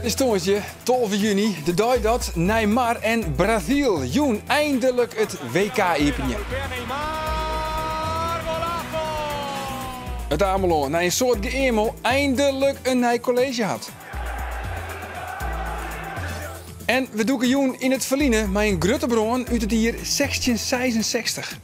Stonsje, 12 juni, de dag dat Neymar en Brazil joen eindelijk het WK-epenie. Het Amelon, na een soort geëmel, eindelijk een nieuw college had. En we doen joen in het verliezen met een gruttebron uit het jaar 1666.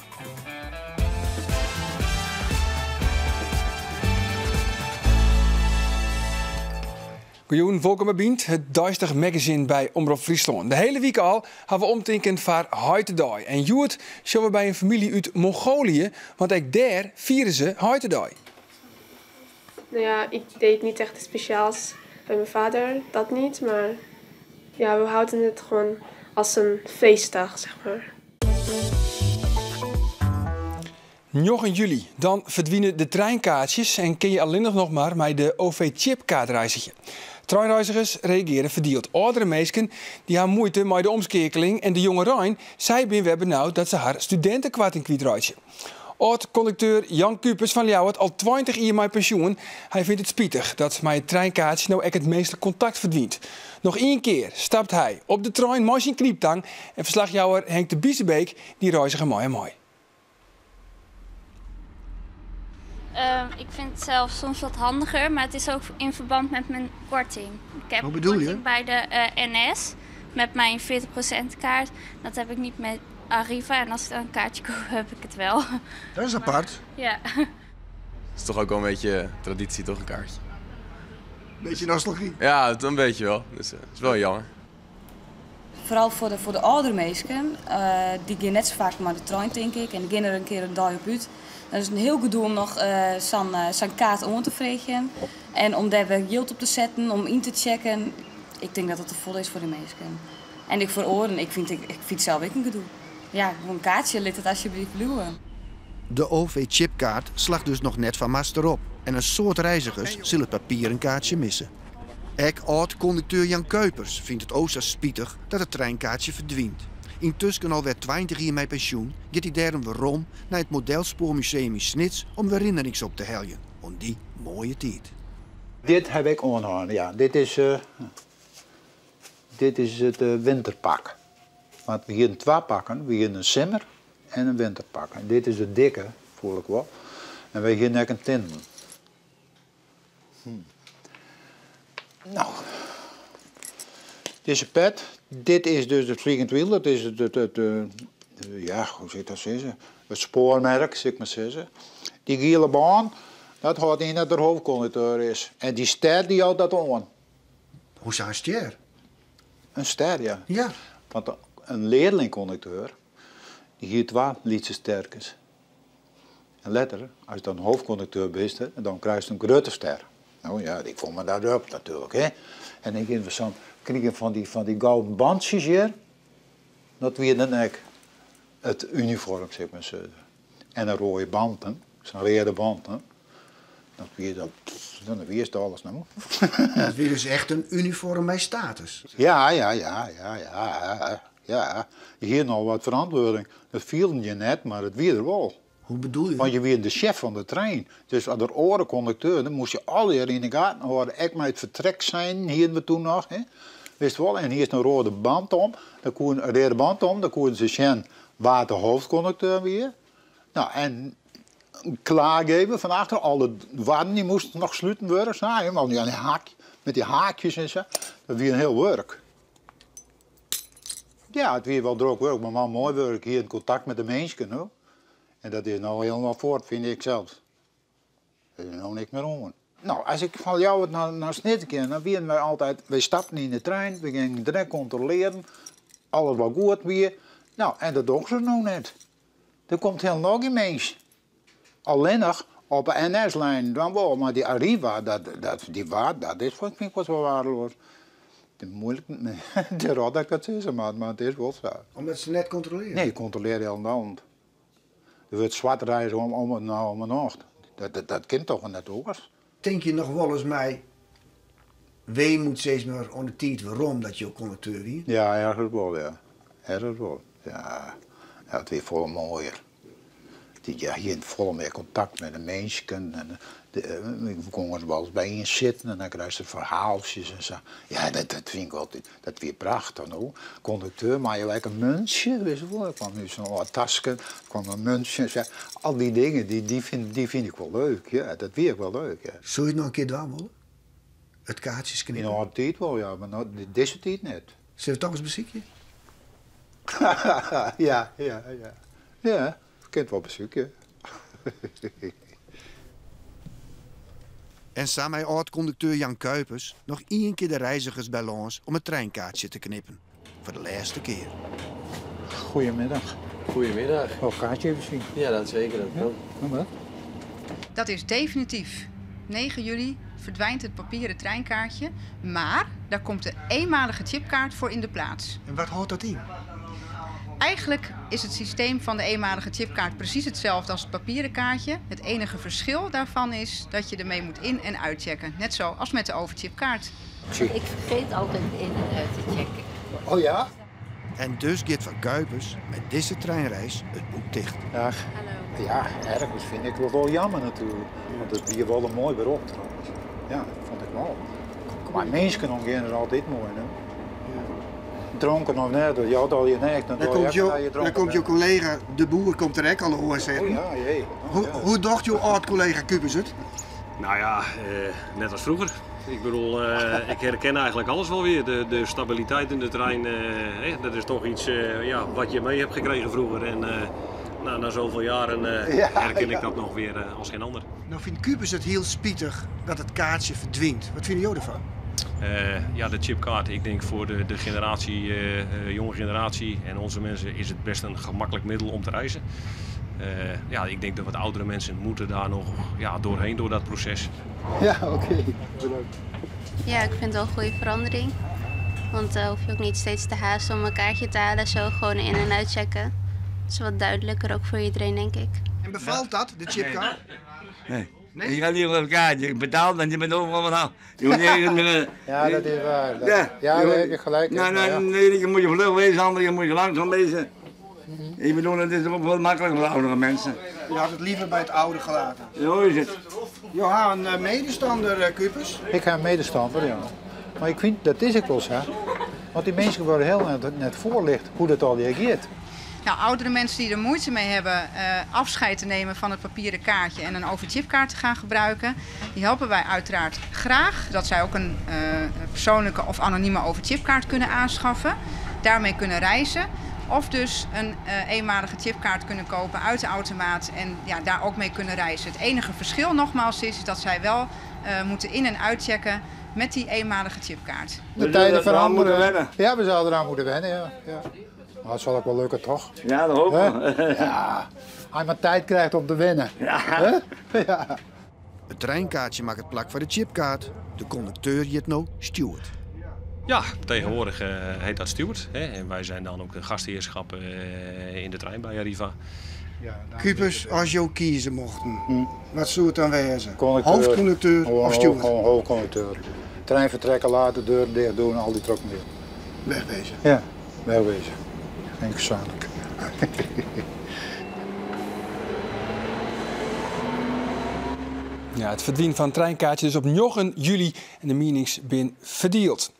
Goeien, welkom bij Bient, het duistig magazine bij Omroep Friesland. De hele week al hebben we omtinkend voor Huitendag. En Joert zullen we bij een familie uit Mongolië, want ook daar vieren ze Huitendag. Nou ja, ik deed niet echt iets speciaals bij mijn vader, dat niet. Maar ja, we houden het gewoon als een feestdag, zeg maar. 9 juli, dan verdwijnen de treinkaartjes en kun je alleen nog maar met de OV-chipkaart reizigen. Treinreizigers reageren verdeeld. Oudere mensen die hebben moeite met de omschakeling en de jonge Rijn, zij zijn weer benauwd dat ze haar studentenkwarting kwijtraken. Oud-conducteur Jan Kupers van Ljouwert, al 20 jaar met pensioen. Hij vindt het spietig dat met het treinkaartje nou echt het meeste contact verdwijnt. Nog 1 keer stapt hij op de trein met zijn knieptang en verslagjouwer Henk de Biesebeek die reiziger mooi en mooi. Ik vind het zelf soms wat handiger, maar het is ook in verband met mijn korting. Ik heb Hoe bedoel je? korting bij de NS met mijn 40% kaart. Dat heb ik niet met Arriva en als ik dan een kaartje koop, heb ik het wel. Dat is apart. Ja. Het is toch ook wel een beetje traditie, toch, een kaartje? Beetje nostalgie. Ja, het een beetje wel. Dus het is wel jammer. Vooral voor de oudere mensen, die gaan net zo vaak naar de trein, denk ik. En die gaan er een keer een dag op uit. Dan is het een heel gedoe om nog zijn kaart aan te vregen. En om daar weer geld op te zetten, om in te checken. Ik denk dat het te vol is voor de mensen. En ik voor oren, ik vind het zelf ook een gedoe. Ja, een kaartje, laat het alsjeblieft bloeien. De OV-chipkaart slag dus nog net van master op. En een soort reizigers zullen het papieren kaartje missen. Oud-conducteur Jan Kuipers vindt het oost spietig dat het treinkaartje verdwijnt. Intussen alweer 20 jaar met pensioen gaat hij daarom weer rond naar het Modelspoormuseum in Snits om weer herinneringen op te heljen. Om die mooie tijd. Dit heb ik aangehouden, ja. Dit is het winterpak. Want we hier 2 pakken. We hier een simmer en een winterpak. En dit is het dikke, voel ik wel. En wij hier net een tinten. Nou, deze pet, dit is dus het vliegend wiel, dat is ja, hoe zit dat zeggen? Het spoormerk, zeg maar zeggen. Die gele baan, dat houdt in dat er hoofdconducteur is. En die ster die houdt dat aan. Hoe zou een ster? Een ster, ja. Ja. Want een leerlingconducteur, die hier 2 liedjes sterkes. En letter, als je dan hoofdconducteur bent, dan krijg je een grote ster. Nou ja, die komen daarop natuurlijk, hè. En ik heb zo'n kriegen van die gouden bandjes hier. Dat weer dan ook het uniform, zeg maar zo. En een rode band, hè. Zo'n rode band, hè. Dat weer dan weer is alles nou. Dat is dus echt een uniform bij status. Ja. Hier nog wat verantwoording. Dat viel je net, maar het weer er wel. Hoe bedoel je? Want je weer de chef van de trein. Dus als er oren conducteur, dan moest je alle in de gaten houden. Ik met het vertrek zijn, hier we toen nog. Hè. Wist wel, en hier is een rode band om. Dan kon een rode band om, dan kon ze zien waar de hoofdconducteur weer. Nou, en klaargeven van achter, alle waarden die moesten nog sluiten worden. Nou, helemaal niet aan die haak, met die haakjes en zo. Dat weer een heel werk. Ja, het weer wel druk werk, maar wel mooi werk hier in contact met de mensen. Hoor. En dat is nou helemaal voort, vind ik zelf. Er is nou niks meer om. Nou, als ik van jou naar Snits ging, dan waren wij altijd, wij stapten in de trein, we gingen direct controleren, alles wat goed weer. Nou, en dat doen ze nou net. Er komt heel nog een mens. Alleen nog op een NS-lijn, dan wel, maar die Arriva, dat is vind ik wel waardeloos. Het is moeilijk, de rot dat ik dat zeggen, maar het is wel zo. Omdat ze net controleren? Nee, ik controleer helemaal. Er wordt zwart reizen om en nacht. Dat kind toch net ook. Denk je nog wel eens mij, wie moet steeds meer aan de tijd waarom dat je ook conducteur is? Ja, ergens wel, ja. Ergens wel. Ja, het weer veel mooier. hier vol met contact met de mensen. En we konden wel eens bij je zitten en dan krijg je verhaaltjes en zo. Ja, dat vind ik wel, dat weer prachtig. No? Conducteur, maar je lijkt een muntje, weet je wel. Er kwam nu zo'n tasje, er kwam een muntje. Zo. Al die dingen, die vind ik wel leuk. Ja, dat weer wel leuk. Ja. Zou je het nog een keer doen willen? Het kaartjes knippen? In de oude tijd wel, ja, maar nou, deze tijd niet. Zullen we toch eens bezoeken? Ja. Ja, je kunt wel bezoeken. En samen met oud-conducteur Jan Kuipers nog 1 keer de reizigers bij ons om het treinkaartje te knippen. Voor de laatste keer. Goedemiddag. Goedemiddag. Wel kaartje even zien. Ja, dat zeker. Dat kan. Wat? Dat is definitief. 9 juli verdwijnt het papieren treinkaartje, maar daar komt de eenmalige chipkaart voor in de plaats. En wat houdt dat in? Eigenlijk is het systeem van de eenmalige chipkaart precies hetzelfde als het papieren kaartje. Het enige verschil daarvan is dat je ermee moet in- en uitchecken. Net zo als met de overchipkaart. Ik vergeet altijd in en uit te checken. Oh ja? En dus gaat Van Kuipers met deze treinreis het boek dicht. Ja, ja, ergens vind ik wel jammer natuurlijk. Want het is hier wel een mooi beroep trouwens. Ja, dat vond ik wel. Maar mensen omgaan er altijd mooi, hè? Dronken of net, je had al je nek. Dan komt je collega De Boer komt er ook al horen zeggen. Oh ja, jee. Hoe dacht je oud-collega Kuipers het? Nou ja, net als vroeger. Ik bedoel, ik herken eigenlijk alles wel weer. De stabiliteit in de trein, dat is toch iets wat je mee hebt gekregen vroeger. En na zoveel jaren herken ik dat nog weer als geen ander. Nou vindt Kuipers het heel spietig dat het kaartje verdwijnt. Wat vinden jullie ervan? De chipkaart, ik denk voor de generatie, jonge generatie en onze mensen is het best een gemakkelijk middel om te reizen. Ik denk dat wat oudere mensen moeten daar nog doorheen door dat proces. Ja, oké. Bedankt. Ja, ik vind het wel een goede verandering. Want hoef je ook niet steeds te haasten om een kaartje te halen. Zo gewoon in- en uitchecken. Dat is wat duidelijker ook voor iedereen, denk ik. En bevalt dat, de chipkaart? Nee. Je gaat niet op een kaartje, je betaalt en je bent overal vanaf. Ja, dat is waar. Daar heb je gelijk in. Nee, je moet je vlug wezen, anderen je moet je langzaam wezen. Ik bedoel, het is ook wel makkelijk voor oudere mensen. Je had het liever bij het oude gelaten. Zo is het. Je had een medestander, Kuipers. Ik ga een medestander, ja. Maar ik vind, dat is ook wel zo. Want die mensen worden heel net voorlicht hoe dat al reageert. Nou, oudere mensen die er moeite mee hebben afscheid te nemen van het papieren kaartje en een overchipkaart te gaan gebruiken, die helpen wij uiteraard graag. Dat zij ook een persoonlijke of anonieme overchipkaart kunnen aanschaffen, daarmee kunnen reizen. Of dus een eenmalige chipkaart kunnen kopen uit de automaat en daar ook mee kunnen reizen. Het enige verschil nogmaals is dat zij wel moeten in- en uitchecken met die eenmalige chipkaart. De tijden veranderen. Ja, we zouden eraan moeten wennen, ja. Maar dat zal ook wel lukken, toch? Ja, dat hoop ik. Ja, als je maar tijd krijgt om te wennen. Ja. Ja. Het treinkaartje maakt het plak voor de chipkaart. De conducteur heet nou steward. Ja, tegenwoordig heet dat steward. En wij zijn dan ook de gastheerschap in de trein bij Arriva. Kuipers, als je ook kiezen mochten, wat zou het dan wezen? Hoofdconducteur of steward? Gewoon hoofdconducteur. Trein vertrekken, laten, deur dicht doen, al die trokken weer. Wegwezen. Ja, wegwezen. Geen gezamenlijk. Ja, het verdwijnen van het treinkaartje dus op 9 juli en de meetings zijn verdeeld.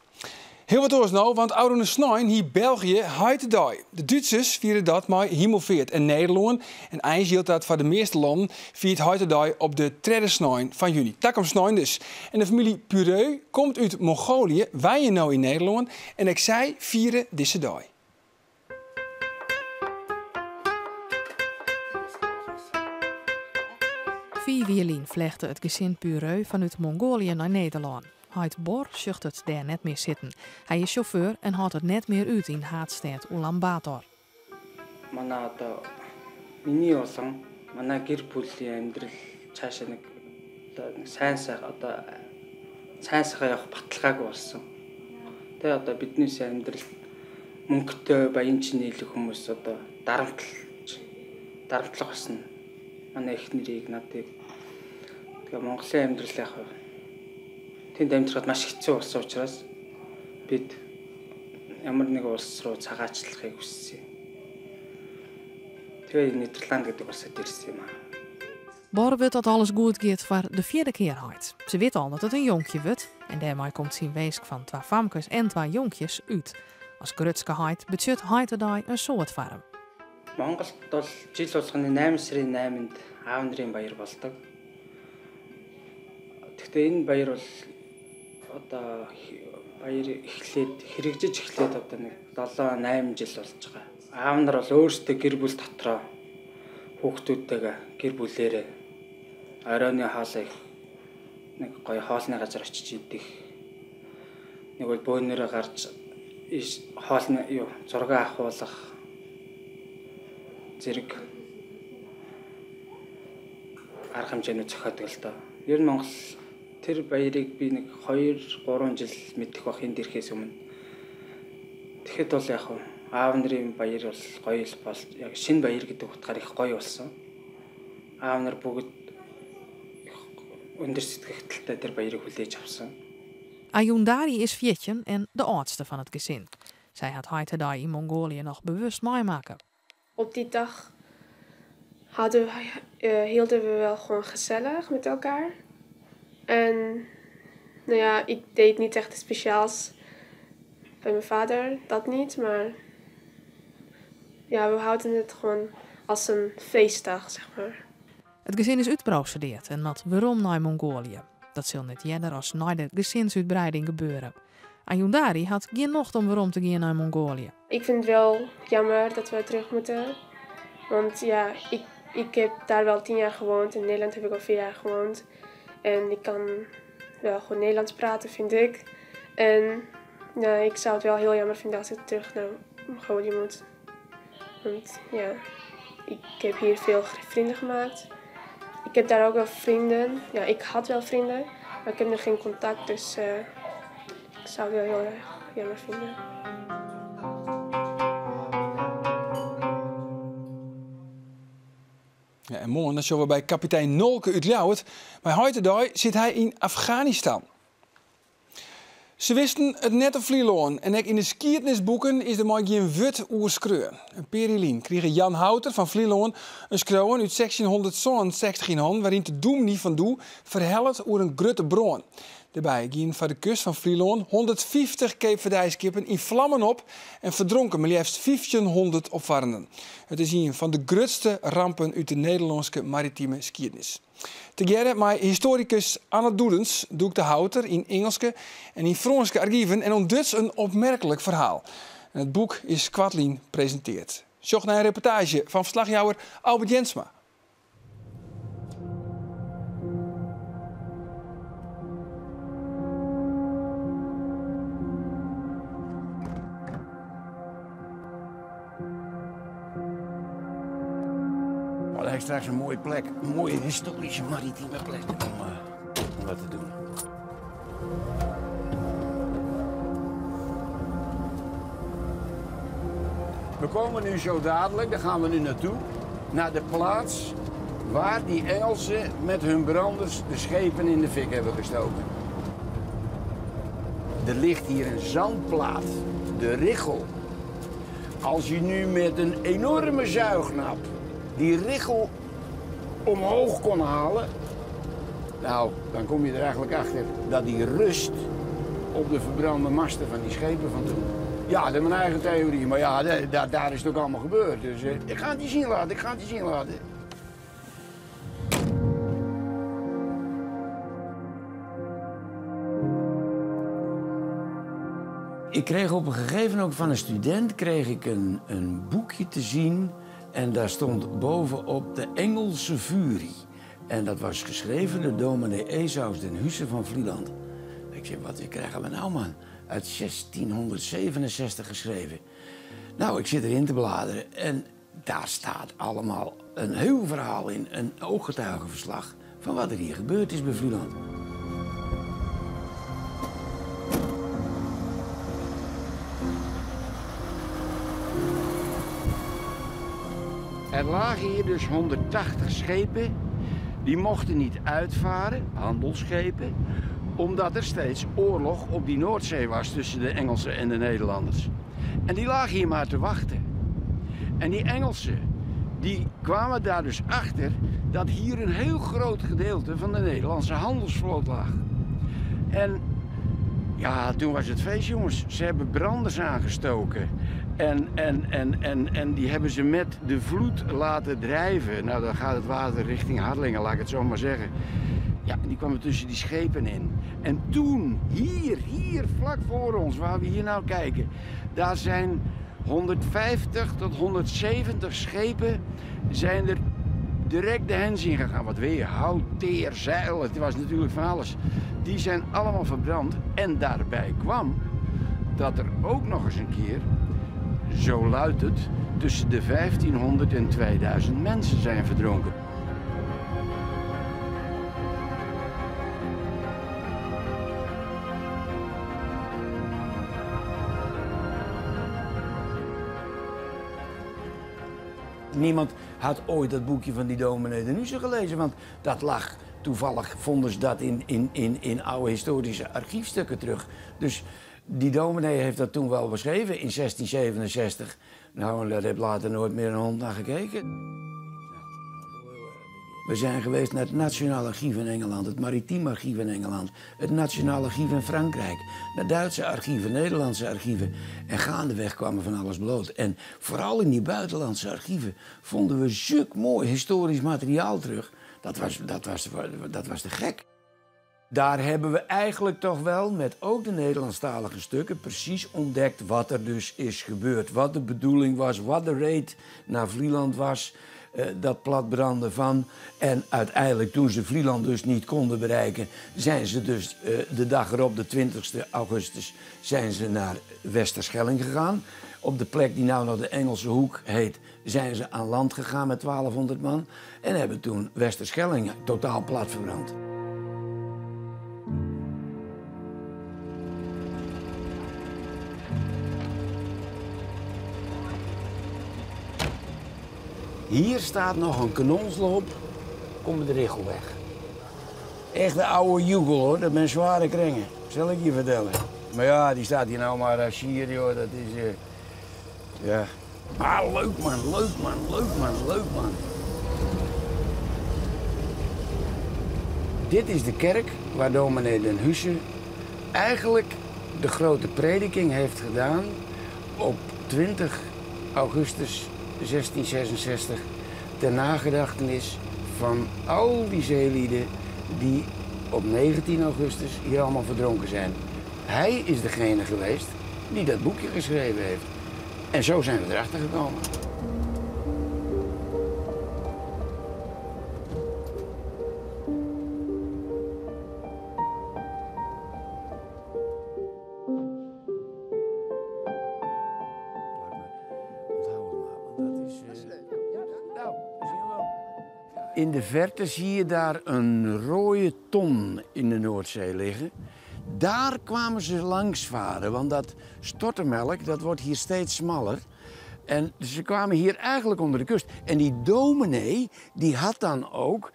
Heel wat oors nou, want oude snijn hier België heet de De Duitsers vieren dat met Hemelveert en Nederland. En eind hield dat voor de meeste landen viert heet de op de 3e snijn van juni. Takom snijn dus. En de familie Pureu komt uit Mongolië, wij nou in Nederland. En ik zei vieren deze dag. Vier wielien vlechten het gezin Pureu vanuit Mongolië naar Nederland. Heid Bor zucht het daar net meer zitten. Hij is chauffeur en houdt het net meer uit in haatstad Ulaanbaatar. Миний болон манай гэр бүлийн амьдрал цаашаа нэг сайн сайхан явах баталгаагүй болсон. Тэгээ одоо бидний амьдрал мөнгөтэй баян чинэлэг хүмүүс одоо дарамтлах болсон. Манай их нэрийг надад тэгээ Монголын амьдрал яг тэнд амьдрахад маш хэцүү болсон учраас бид ямар нэг улс руу цагаачлахыг хүссэн. Twee Nederland гэдэг бас ирсэн юм. Bor weet dat alles goed gaat voor de 4e keer uit. Ze weet al dat het een jonkje wordt en daarmee komt zijn weesk van 2 famkes en 2 jonkjes uit. Als grutske heid budget heitedai een soort farm. Монголд бол жил болгоны 8 сарын 8-нд аав нарын баяр болдог. Гэхдээ энэ баяр бол одоо баяр эхлээд хэрэгжиж эхлээд одоо нэг 7-8 жил болж байгаа. Аав нар бол өөрсдөө гэр бүл дотроо хүүхдүүдтэйгээ гэр бүлээрээ оройны хоолой нэг гоё хоолны газар очиж идэх. Нэг бол бөөнөрөө гарч хоолны зураг авахуулах зэрэг арга хэмжээний зохиодог л доо. Ер нь Монгол тэр баярыг би нэг 2-3 жил мэдэх бах энд ирэхээс өмнө. Тэгэхэд бол яг аав нарын баяр бол гоё л бол яг шинэ баяр гэдэг утгаар их гоё болсон. Аав нар бүгд өндөр сэтгэгдэлтэй тэр баярыг хүлээж авсан. Ayundari is 14 en de oudste van het gezin. Zij had heitedai in Mongolië nog bewust meemaken. Op die dag hielden we wel gewoon gezellig met elkaar. En nou ja, ik deed niet echt iets speciaals bij mijn vader, dat niet. Maar ja, we houden het gewoon als een feestdag, zeg maar. Het gezin is uitgeprocedeerd en mat waarom naar Mongolië. Dat zal niet eerder als na de gezinsuitbreiding gebeuren. Ayundari had geen nocht om waarom te gaan naar Mongolië. Ik vind het wel jammer dat we terug moeten. Want ja, ik heb daar wel 10 jaar gewoond. In Nederland heb ik al 4 jaar gewoond. En ik kan wel gewoon Nederlands praten, vind ik. En ja, ik zou het wel heel jammer vinden als ik terug naar Mongolië moet. Want ja, ik heb hier veel vrienden gemaakt. Ik heb daar ook wel vrienden. Ja, ik had wel vrienden, maar ik heb nog geen contact. Dus ik zou het wel heel erg jammer vinden. Ja, en morgen dan zullen we bij kapitein Nolke uit Ljouwert. Maar heute zit hij in Afghanistan. Ze wisten het net op Vlieloon en ook in de skiertnisboeken is er maar geen wut oerskreun. Een perilien kreeg Jan Houter van Vlieloon een skreun uit 1667 waarin de doemnie van Doe verhelt over een grote bron. Daarbij gingen van de kust van Vlieloon 150 keepverdijskippen in vlammen op en verdronken maar liefst 1500 opvarenden. Het is een van de grootste rampen uit de Nederlandse maritieme skiertnis. Tegeer met historicus Anne Doedens doet de Houter in Engelske en in Franse archieven en ontdekt een opmerkelijk verhaal. En het boek is Kwadlien presenteert. Zocht naar een reportage van verslagjouwer Albert Jensma. Hij heeft straks een mooie plek, een mooie historische maritieme plek om dat te doen. We komen nu zo dadelijk, daar gaan we nu naartoe, naar de plaats waar die Engelsen met hun branders de schepen in de fik hebben gestoken. Er ligt hier een zandplaat, de Richel. Als je nu met een enorme zuignap die Richel omhoog kon halen, nou, dan kom je er eigenlijk achter dat die rust op de verbrande masten van die schepen van toen. Ja, dat is mijn eigen theorie, maar ja, daar is het ook allemaal gebeurd. Dus ik ga het je zien laten, Ik kreeg op een gegeven moment van een student een boekje te zien. En daar stond bovenop de Engelse Furie. En dat was geschreven door dominee Esaus den Husse van Vlieland. Ik zei, wat krijgen we nou, man? Uit 1667 geschreven. Nou, ik zit erin te bladeren en daar staat allemaal een heel verhaal in. Een ooggetuigenverslag van wat er hier gebeurd is bij Vlieland. Er lagen hier dus 180 schepen, die mochten niet uitvaren, handelsschepen, omdat er steeds oorlog op die Noordzee was tussen de Engelsen en de Nederlanders. En die lagen hier maar te wachten. En die Engelsen, die kwamen daar dus achter dat hier een heel groot gedeelte van de Nederlandse handelsvloot lag. En ja, toen was het feest, jongens. Ze hebben branders aangestoken. En die hebben ze met de vloed laten drijven. Nou, dan gaat het water richting Harlingen, laat ik het zo maar zeggen. Ja, die kwamen tussen die schepen in. En toen, hier vlak voor ons, waar we hier nou kijken, daar zijn 150 tot 170 schepen zijn er direct de hens in gegaan. Wat weer, hout, teer, zeil, het was natuurlijk van alles. Die zijn allemaal verbrand. En daarbij kwam dat er ook nog eens een keer, zo luidt het, tussen de 1500 en 2000 mensen zijn verdronken. Niemand had ooit dat boekje van die dominee de Nussen gelezen, want dat lag toevallig, vonden ze dat in oude historische archiefstukken terug. Dus die dominee heeft dat toen wel beschreven in 1667. Nou, en daar heb later nooit meer een hond naar gekeken. We zijn geweest naar het Nationaal Archief in Engeland, het Maritiem Archief in Engeland, het Nationaal Archief in Frankrijk, naar Duitse archieven, Nederlandse archieven. En gaandeweg kwam er van alles bloot. En vooral in die buitenlandse archieven vonden we zulk mooi historisch materiaal terug. Dat was te gek. Daar hebben we eigenlijk toch wel, met ook de Nederlandstalige stukken, precies ontdekt wat er dus is gebeurd. Wat de bedoeling was, wat de raid naar Vlieland was. Dat platbranden van. En uiteindelijk, toen ze Vlieland dus niet konden bereiken, zijn ze dus de dag erop, de 20e augustus, zijn ze naar Westerschelling gegaan. Op de plek die nou nog de Engelse Hoek heet, zijn ze aan land gegaan met 1200 man. En hebben toen Westerschelling totaal plat verbrand. Hier staat nog een kanonsloop, komt de Richelweg. Echt de oude Jugel hoor, dat zijn zware kringen, zal ik je vertellen. Maar ja, die staat hier nou maar als hier joh, dat is, ja. Maar leuk man, leuk man, leuk man, leuk man. Dit is de kerk waar dominee Den Hussen eigenlijk de grote prediking heeft gedaan op 20 augustus 1666 ter nagedachtenis van al die zeelieden die op 19 augustus hier allemaal verdronken zijn. Hij is degene geweest die dat boekje geschreven heeft. En zo zijn we erachter gekomen. In de verte zie je daar een rode ton in de Noordzee liggen. Daar kwamen ze langs varen, want dat stortermelk dat wordt hier steeds smaller. En ze kwamen hier eigenlijk onder de kust. En die dominee, die had dan ook,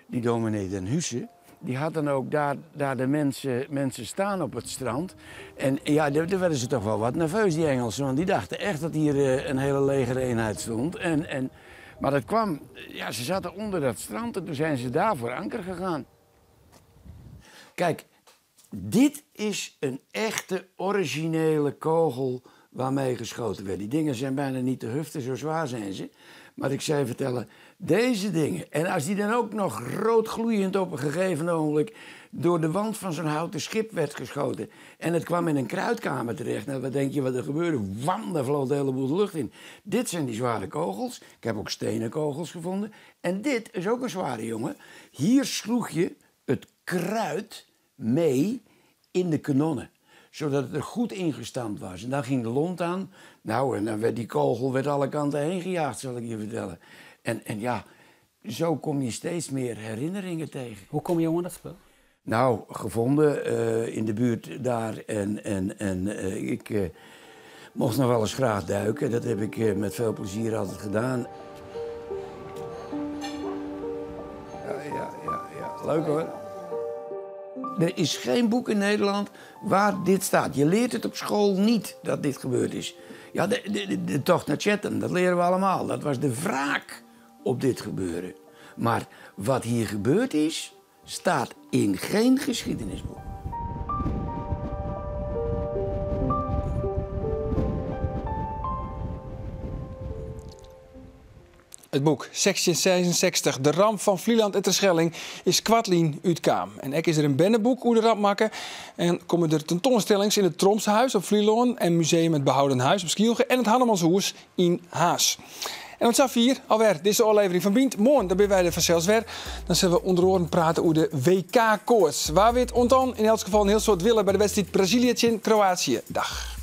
die dominee Den Hussen, die had dan ook daar de mensen staan op het strand. En ja, daar werden ze toch wel wat nerveus, die Engelsen. Want die dachten echt dat hier een hele legereenheid stond. Maar dat kwam, ja, ze zaten onder dat strand en toen zijn ze daar voor anker gegaan. Kijk, dit is een echte originele kogel waarmee geschoten werd. Die dingen zijn bijna niet te huften, zo zwaar zijn ze. Maar ik zou je vertellen, deze dingen, en als die dan ook nog rood gloeiend op een gegeven ogenblik door de wand van zo'n houten schip werd geschoten en het kwam in een kruidkamer terecht, nou wat denk je wat er gebeurde? Wam, daar vloot een heleboel de lucht in. Dit zijn die zware kogels. Ik heb ook stenen kogels gevonden. En dit is ook een zware jongen. Hier sloeg je het kruid mee in de kanonnen, zodat het er goed ingestampt was. En dan ging de lont aan. Nou, en dan werd die kogel alle kanten heen gejaagd, zal ik je vertellen. En ja, zo kom je steeds meer herinneringen tegen. Hoe kom je onder dat spul? Nou, gevonden in de buurt daar. Ik mocht nog wel eens graag duiken. Dat heb ik met veel plezier altijd gedaan. Ja. Leuk hoor. Er is geen boek in Nederland waar dit staat. Je leert het op school niet dat dit gebeurd is. Ja, de tocht naar Chatham, dat leren we allemaal. Dat was de wraak op dit gebeuren. Maar wat hier gebeurd is, staat in geen geschiedenisboek. Het boek 1666, De ramp van Vlieland en Terschelling, is kwartlien uitkaam. En ook is er een bennenboek hoe de ramp maken. En komen er tentoonstellings in het Tromshuis op Vlieland en Museum het Behouden Huis op Schielge en het Hannemanshoes in Haas. En wat hier alweer deze aflevering van Bient. Morgen dan ben wij er vanzelfs weer. Dan zullen we onder oren praten over de WK-koorts. Waar we het ontan in elk geval een heel soort willen bij de wedstrijd Brazilië-Kroatië. Dag.